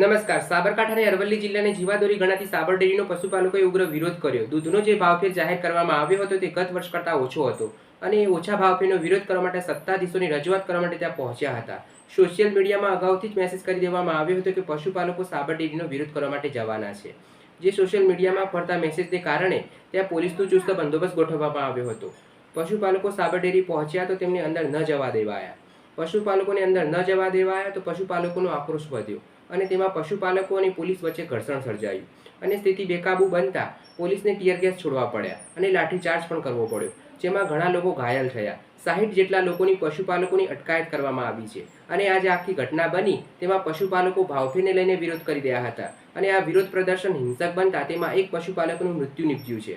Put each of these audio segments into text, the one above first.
નમસ્કાર. સાબરકાંઠા અને અરવલ્લી જિલ્લાની જીવાદોરી ગણાતી સાબર ડેરીનો પશુપાલકોએ ઉગ્ર વિરોધ કર્યો. દૂધનો જે ભાવફેર જાહેર કરવામાં આવ્યો હતો તે ગત વર્ષ કરતાં ઓછો હતો અને ઓછા ભાવફેરનો વિરોધ કરવા માટે સત્તાધીશોની રજૂઆત કરવા માટે ત્યાં પહોંચ્યા હતા. સોશિયલ મીડિયામાં અગાઉથી જ મેસેજ કરી દેવામાં આવ્યો હતો કે પશુપાલકો સાબર ડેરીનો વિરોધ કરવા માટે જવાના છે. જે સોશિયલ મીડિયામાં ફરતા મેસેજને કારણે ત્યાં પોલીસનો ચુસ્ત બંદોબસ્ત ગોઠવવામાં આવ્યો હતો. પશુપાલકો સાબર ડેરી પહોંચ્યા તો તેમને અંદર ન જવા દેવાયા. પશુપાલકોને અંદર ન જવા દેવાયા તો પશુપાલકોનો આક્રોશ વધ્યો અને તેમાં પશુપાલકો અને પોલીસ વચ્ચે ઘર્ષણ સર્જાયું અને સ્થિતિ બેકાબૂ બનતા પોલીસને ટીયર ગેસ છોડવા પડ્યા અને લાઠીચાર્જ પણ કરવો પડ્યો, જેમાં ઘણા લોકો ઘાયલ થયા. 60 જેટલા લોકોની પશુપાલકોની અટકાયત કરવામાં આવી છે અને આજે આખી ઘટના બની તેમાં પશુપાલકો ભાવફેરને લઈને વિરોધ કરી રહ્યા હતા અને આ વિરોધ પ્રદર્શન હિંસક બનતા તેમાં એક પશુપાલકનું મૃત્યુ નીપજ્યું છે.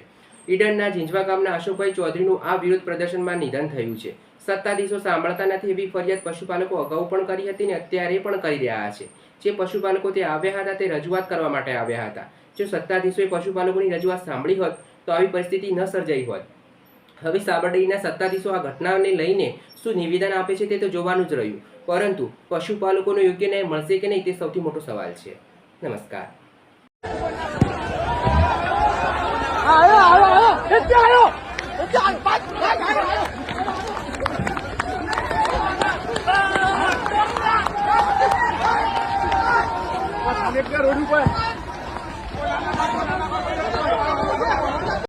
ઈડરના ઝીંઝવા ગામના અશોકભાઈ ચૌધરીનું આ વિરોધ પ્રદર્શનમાં નિધન થયું છે. સત્તાધીશો સાંભળતા નથી એવી ફરિયાદ પશુપાલકો અગાઉ પણ કરી હતી અને અત્યારે પણ કરી રહ્યા છે. જે પશુપાલકો તે આવ્યા હતા તે રજૂઆત કરવા માટે આવ્યા હતા. જો સત્તાધીશોએ પશુપાલકોની રજૂઆત સાંભળી હોત તો આવી પરિસ્થિતિ ન સર્જાઈ હોત. હવે સાબર ડેરીના સત્તાધીશો આ ઘટનાને લઈને શું નિવેદન આપે છે તે તો જોવાનું જ રહ્યું, પરંતુ પશુપાલકોનો યોગ્ય ન્યાય મળશે કે નહીં તે સૌથી મોટો સવાલ છે. નમસ્કાર. આયો